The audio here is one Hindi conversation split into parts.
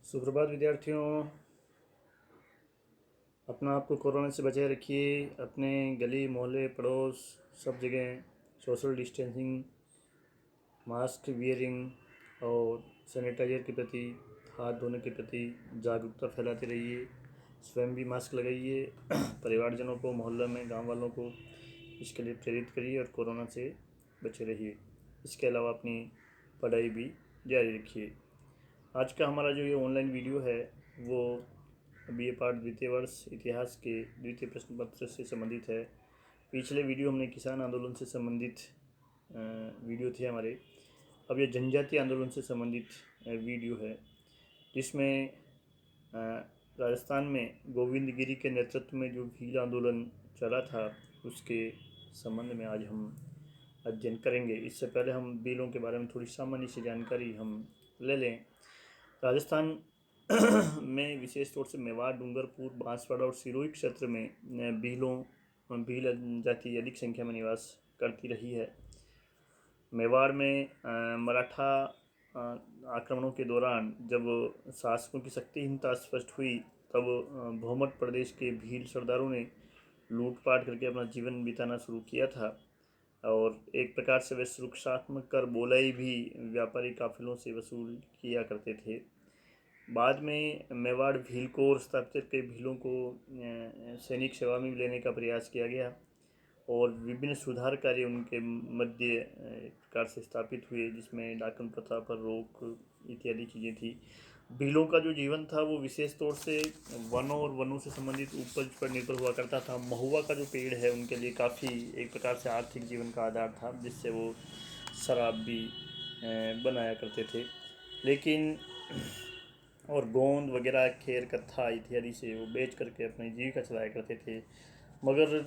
सुप्रभात विद्यार्थियों। अपना आप को कोरोना से बचाए रखिए। अपने गली मोहल्ले पड़ोस सब जगह सोशल डिस्टेंसिंग, मास्क वियरिंग और सैनिटाइजर के प्रति, हाथ धोने के प्रति जागरूकता फैलाते रहिए। स्वयं भी मास्क लगाइए। परिवारजनों को, मोहल्ले में गांव वालों को इसके लिए प्रेरित करिए और कोरोना से बचे रहिए। इसके अलावा अपनी पढ़ाई भी जारी रखिए। आज का हमारा जो ये ऑनलाइन वीडियो है वो BA पाठ द्वितीय वर्ष इतिहास के द्वितीय प्रश्न पत्र से संबंधित है। पिछले वीडियो हमने किसान आंदोलन से संबंधित वीडियो थे हमारे। अब ये जनजातीय आंदोलन से संबंधित वीडियो है, जिसमें राजस्थान में गोविंद गिरी के नेतृत्व में जो भील आंदोलन चला था उसके संबंध में आज हम अध्ययन करेंगे। इससे पहले हम भीलों के बारे में थोड़ी सामान्य सी जानकारी हम ले लें। राजस्थान में विशेष तौर से मेवाड़, डूंगरपुर, बांसवाड़ा और सिरोही क्षेत्र में भील जाति अधिक संख्या में निवास करती रही है। मेवाड़ में मराठा आक्रमणों के दौरान जब शासकों की शक्तिहीनता स्पष्ट हुई, तब भोमट प्रदेश के भील सरदारों ने लूटपाट करके अपना जीवन बिताना शुरू किया था और एक प्रकार से वे सुरक्षात्मक कर बोलाई भी व्यापारी काफिलों से वसूल किया करते थे। बाद में मेवाड़ भील को स्थापित करके भीलों को सैनिक सेवा में लेने का प्रयास किया गया और विभिन्न सुधार कार्य उनके मध्य एक प्रकार से स्थापित हुए, जिसमें डाकन प्रथा पर रोक इत्यादि चीज़ें थी। भीलों का जो जीवन था वो विशेष तौर से वनों और वनों से संबंधित उपज पर निर्भर हुआ करता था। महुआ का जो पेड़ है उनके लिए काफ़ी एक प्रकार से आर्थिक जीवन का आधार था, जिससे वो शराब भी बनाया करते थे। लेकिन और गोंद वगैरह, खेर, कत्था इत्यादि से वो बेच करके अपनी जीविका चलाया करते थे। मगर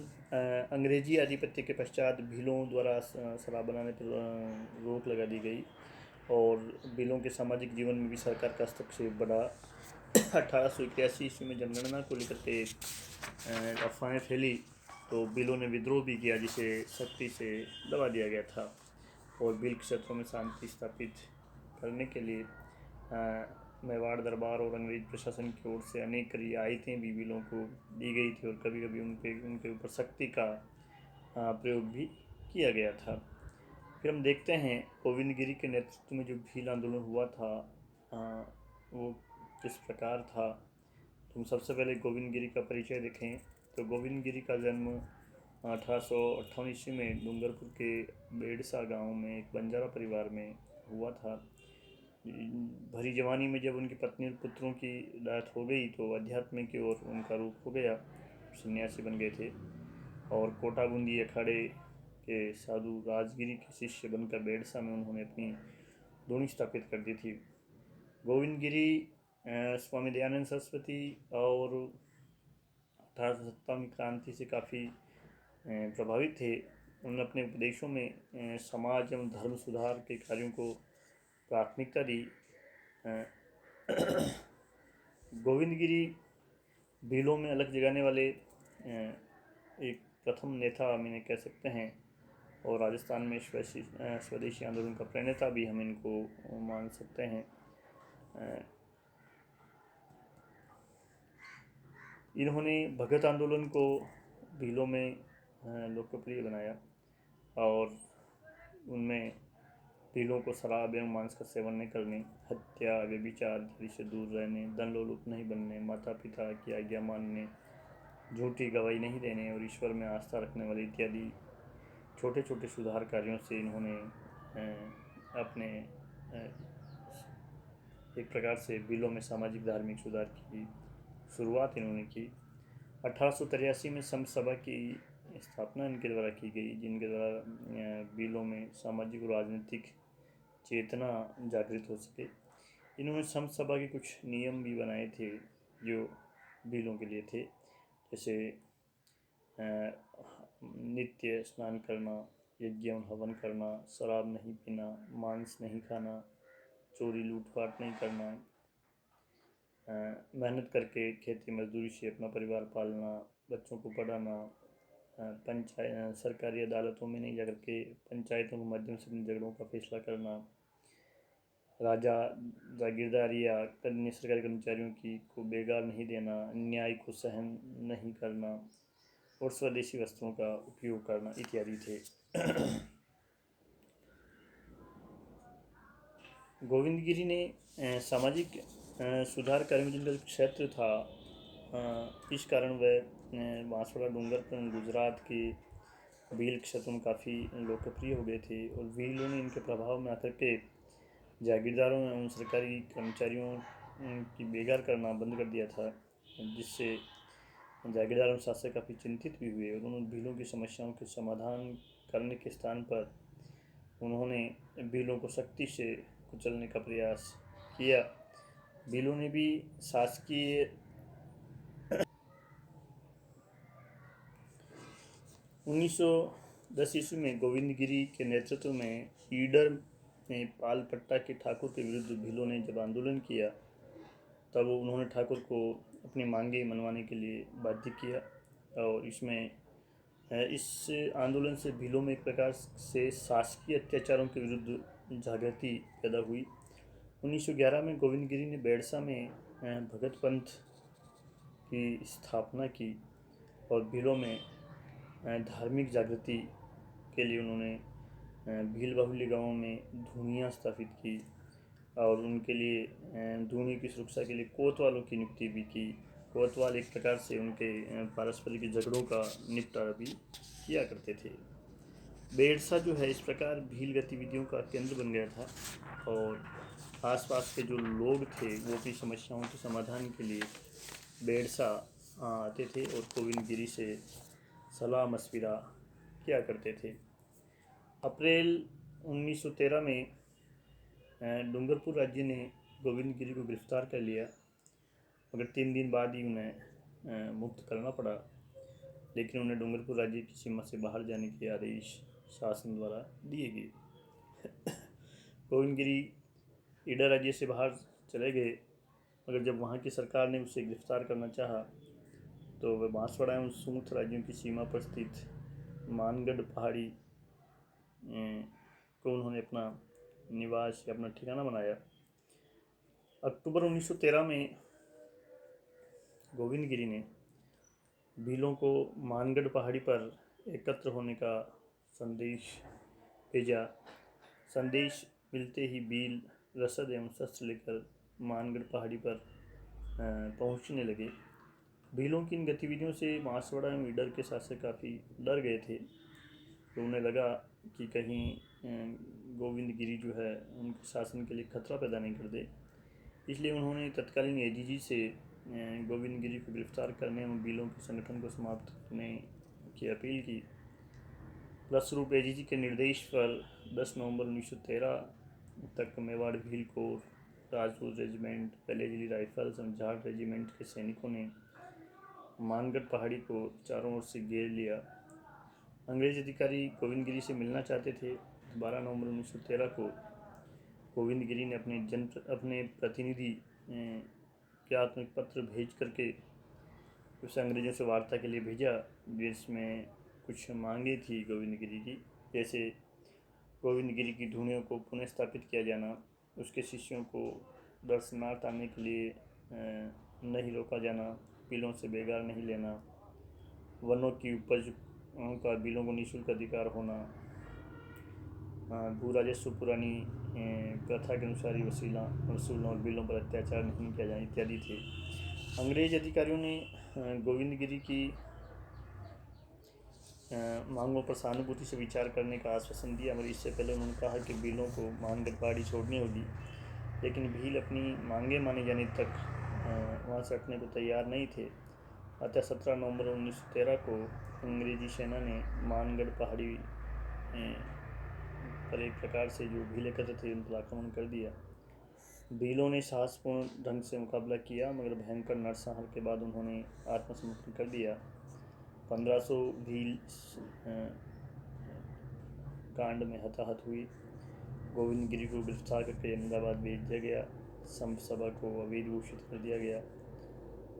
अंग्रेजी आधिपत्य के पश्चात भीलों द्वारा शराब बनाने पर रोक लगा दी गई और भीलों के सामाजिक जीवन में भी सरकार का हस्तक्षेप बढ़ा। 1881 ईस्वी में जनगणना को लेकर के अफवाहें फैली तो भीलों ने विद्रोह भी किया, जिसे सख्ती से दबा दिया गया था और भील क्षेत्रों में शांति स्थापित करने के लिए मेवाड़ दरबार और अंग्रेज प्रशासन की ओर से अनेक रियायतें भी भीलों को दी गई थी और कभी कभी उनके ऊपर सख्ती का प्रयोग भी किया गया था। फिर हम देखते हैं गोविंद गिरी के नेतृत्व में जो भील आंदोलन हुआ था वो किस प्रकार था। तो हम सबसे पहले गोविंद गिरी का परिचय देखें तो गोविंद गिरी का जन्म 1858 ईस्वी में डूंगरपुर के बेड़सा गांव में एक बंजारा परिवार में हुआ था। भरी जवानी में जब उनकी पत्नी और पुत्रों की डेथ हो गई तो अध्यात्म की ओर उनका रूप हो गया, सन्यासी बन गए थे और कोटा बूंदी अखाड़े के साधु राजगिरी के शिष्य बनकर बेड़सा में उन्होंने अपनी धुनी स्थापित कर दी थी। गोविंद गिरी स्वामी दयानंद सरस्वती और 1857 क्रांति से काफ़ी प्रभावित थे। उन्होंने अपने उपदेशों में समाज एवं धर्म सुधार के कार्यों को प्राथमिकता दी। गोविंद गिरी भीलों में अलग जगाने वाले एक प्रथम नेता हम इन्हें कह सकते हैं और राजस्थान में स्वदेशी आंदोलन का प्रणेता भी हम इनको मान सकते हैं। इन्होंने भगत आंदोलन को भीलों में लोकप्रिय बनाया और उनमें भीलों को शराब एवं मांस का सेवन नहीं करने, हत्या, व्यभिचार आदि से दूर रहने, धन लोलुप नहीं बनने, माता पिता की आज्ञा मानने, झूठी गवाही नहीं देने और ईश्वर में आस्था रखने वाले इत्यादि छोटे छोटे सुधार कार्यों से इन्होंने अपने एक प्रकार से भीलों में सामाजिक धार्मिक सुधार की शुरुआत इन्होंने की। 1883 में संत सभा की स्थापना इनके द्वारा की गई, जिनके द्वारा भीलों में सामाजिक और राजनीतिक चेतना जागृत हो सके। इन्होंने संत सभा के कुछ नियम भी बनाए थे जो भीलों के लिए थे, जैसे नित्य स्नान करना, यज्ञ एवं हवन करना, शराब नहीं पीना, मांस नहीं खाना, चोरी लूटपाट नहीं करना, मेहनत करके खेती मजदूरी से अपना परिवार पालना, बच्चों को पढ़ाना, पंचायत सरकारी अदालतों में नहीं जाकर के पंचायतों के माध्यम से अपने झगड़ों का फैसला करना, राजा जागीरदार या अन्य सरकारी कर्मचारियों की को बेगार नहीं देना, अन्याय को सहन नहीं करना और स्वदेशी वस्त्रों का उपयोग करना इत्यादि थे। गोविंदगिरी ने सामाजिक सुधार कार्यों में जिनका क्षेत्र था, इस कारण वह बांसवाड़ा डूंगर पर गुजरात के भील क्षेत्रों में काफ़ी लोकप्रिय हो गए थे और भीलों ने इनके प्रभाव में आकर के जागीरदारों एवं सरकारी कर्मचारियों की बेगार करना बंद कर दिया था, जिससे जागीरदार एवं शासक काफ़ी चिंतित भी हुए और उन्होंने भीलों की समस्याओं के समाधान करने के स्थान पर उन्होंने भीलों को सख्ती से कुचलने का प्रयास किया। भीलों ने भी शासकीय 1910 ईस्वी में गोविंदगिरी के नेतृत्व में ईडर में पालपट्टा के ठाकुर के विरुद्ध भीलों ने जब आंदोलन किया, तब उन्होंने ठाकुर को अपनी मांगें मनवाने के लिए बाध्य किया और इस आंदोलन से भीलों में एक प्रकार से शासकीय अत्याचारों के विरुद्ध जागृति पैदा हुई। 1911 में गोविंदगिरी ने बेड़सा में भगत पंथ की स्थापना की और भीलों में धार्मिक जागृति के लिए उन्होंने भील बाहुल्य गाँवों में धूनियाँ स्थापित की और उनके लिए धूनी की सुरक्षा के लिए कोतवालों की नियुक्ति भी की। कोतवाल एक प्रकार से उनके पारस्परिक झगड़ों का निपटारा भी किया करते थे। बेड़सा जो है इस प्रकार भील गतिविधियों का केंद्र बन गया था और आसपास के जो लोग थे वो अपनी समस्याओं के समाधान के लिए बेड़सा आते थे और गोविंदगिरी से सलाह मशविरा किया करते थे। अप्रैल 1913 में डूंगरपुर राज्य ने गोविंदगिरी को गिरफ्तार कर लिया, मगर 3 दिन बाद ही उन्हें मुक्त करना पड़ा, लेकिन उन्हें डूंगरपुर राज्य की सीमा से बाहर जाने के आदेश शासन द्वारा दिए गए। गोविंदगिरी ईडर राज्य से बाहर चले गए, मगर जब वहाँ की सरकार ने उसे गिरफ्तार करना चाहा तो वह बांसवाड़ा एवं सूंठ राज्यों की सीमा पर स्थित मानगढ़ पहाड़ी को उन्होंने अपना निवास या अपना ठिकाना बनाया। अक्टूबर 1913 में गोविंदगिरी ने भीलों को मानगढ़ पहाड़ी पर एकत्र होने का संदेश भेजा। संदेश मिलते ही भील रसद एवं शस्त्र लेकर मानगढ़ पहाड़ी पर पहुंचने लगे। भीलों की इन गतिविधियों से बांसवाड़ा एवं ईडर के शासक काफ़ी डर गए थे, तो उन्हें लगा कि कहीं गोविंदगिरी जो है उनके शासन के लिए खतरा पैदा नहीं कर दे, इसलिए उन्होंने तत्कालीन एजीजी से गोविंदगिरी को गिरफ्तार करने एवं भीलों के संगठन को समाप्त करने की अपील की। फलस्वरूप एजीजी के निर्देश पर 10 नवंबर 1913 तक मेवाड़ भील कोर, राजपूत रेजिमेंट, पलेजली राइफल्स एवं जाट रेजिमेंट के सैनिकों ने मानगढ़ पहाड़ी को चारों ओर से घेर लिया। अंग्रेज अधिकारी गोविंदगिरी से मिलना चाहते थे। 12 नवंबर 1913 को गोविंदगिरी ने अपने प्रतिनिधि के आत्मिक पत्र भेज करके उसे अंग्रेज़ों से वार्ता के लिए भेजा, जिसमें कुछ मांगे थी गोविंदगिरी की, जैसे गोविंदगिरी की धूनियों को पुनः स्थापित किया जाना, उसके शिष्यों को दर्शनार्थ आने के लिए नहीं रोका जाना, बिलों से बेगार नहीं लेना, वनों की उपज का बिलों को निःशुल्क अधिकार होना, भू राजस्व पुरानी प्रथा के अनुसार ही वसूलना और बिलों पर अत्याचार नहीं किया जाए इत्यादि थे। अंग्रेज अधिकारियों ने गोविंदगिरी की मांगों पर सहानुभूति से विचार करने का आश्वासन दिया, मगर इससे पहले उन्होंने कहा कि भीलों को मानगढ़ पहाड़ी छोड़नी होगी, लेकिन भील अपनी मांगे माने जाने तक वहाँ से हटने को तैयार नहीं थे। अतः 17 नवंबर 1913 को अंग्रेजी सेना ने मानगढ़ पहाड़ी पर एक प्रकार से जो भील एकत्र थे उन पर आक्रमण कर दिया। भीलों ने साहसपूर्ण ढंग से मुकाबला किया, मगर भयंकर नरसंहार के बाद उन्होंने आत्मसमर्पण कर दिया। 1500 भील कांड में हताहत हुई। गोविंदगिरी को गिरफ्तार करके अहमदाबाद भेज दिया गया। संत सभा को अवैध घोषित कर दिया गया।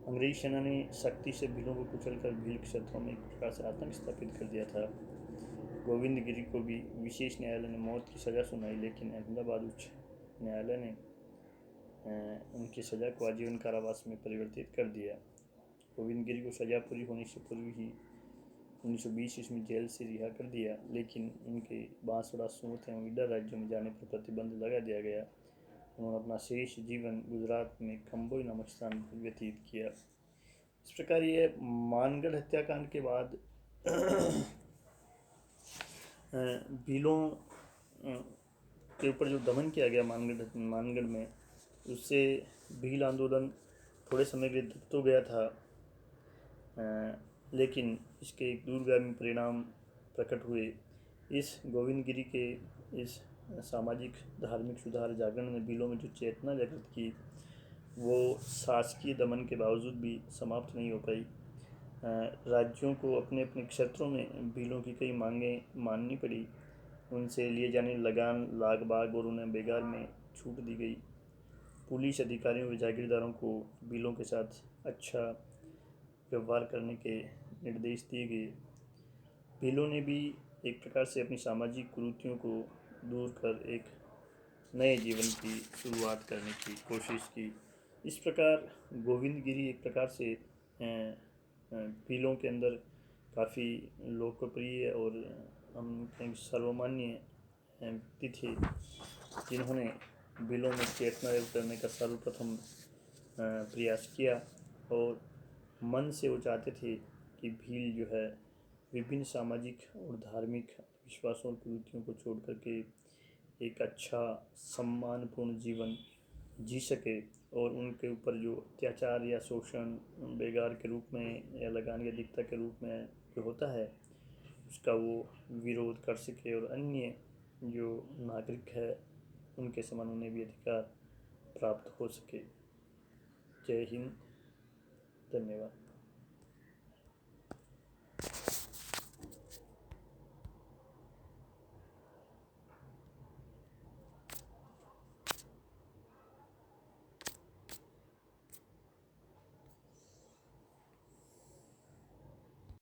अंग्रेजी सेना ने सख्ती से भीलों को कुचलकर भील क्षेत्रों में एक प्रकार से आतंक स्थापित कर दिया था। गोविंदगिरी को भी विशेष न्यायालय ने मौत की सज़ा सुनाई, लेकिन अहमदाबाद उच्च न्यायालय ने उनकी सज़ा को आजीवन कारावास में परिवर्तित कर दिया। गोविंद गिरी को सज़ा पूरी होने से पूर्व ही 1920 ईस्वी में जेल से रिहा कर दिया, लेकिन उनके बांसवाड़ा, सूरत एवं ईडर राज्यों में जाने पर प्रतिबंध लगा दिया गया। उन्होंने अपना शेष जीवन गुजरात में कंबोई नामक स्थान पर व्यतीत किया। इस प्रकार ये मानगढ़ हत्याकांड के बाद भीलों के ऊपर जो दमन किया गया मानगढ़ में, उससे भील आंदोलन थोड़े समय के लिए दब तो गया था, लेकिन इसके एक दूरगामी परिणाम प्रकट हुए। इस गोविंद गिरी के इस सामाजिक धार्मिक सुधार जागरण ने भीलों में जो चेतना जागृत की, वो शासकीय दमन के बावजूद भी समाप्त नहीं हो पाई। राज्यों को अपने अपने क्षेत्रों में भीलों की कई मांगें माननी पड़ी। उनसे लिए जाने लगान, लाग बाग और उन्हें बेगार में छूट दी गई। पुलिस अधिकारियों व जागीरदारों को भीलों के साथ अच्छा व्यवहार करने के निर्देश दिए गए। भीलों ने भी एक प्रकार से अपनी सामाजिक कुरीतियों को दूर कर एक नए जीवन की शुरुआत करने की कोशिश की। इस प्रकार गोविंद गिरी एक प्रकार से भीलों के अंदर काफ़ी लोकप्रिय और हम कहेंगे सर्वमान्य व्यक्ति थे, जिन्होंने भीलों में चेतना व्यक्त करने का सर्वप्रथम प्रयास किया। और मन से वो चाहते थे कि भील जो है विभिन्न सामाजिक और धार्मिक विश्वासों और कुरीतियों को छोड़ करके एक अच्छा सम्मानपूर्ण जीवन जी सके, और उनके ऊपर जो अत्याचार या शोषण बेगार के रूप में या लगान या अधिकता के रूप में जो होता है, उसका वो विरोध कर सके और अन्य जो नागरिक है उनके समान उन्हें भी अधिकार प्राप्त हो सके। जय हिंद, धन्यवाद।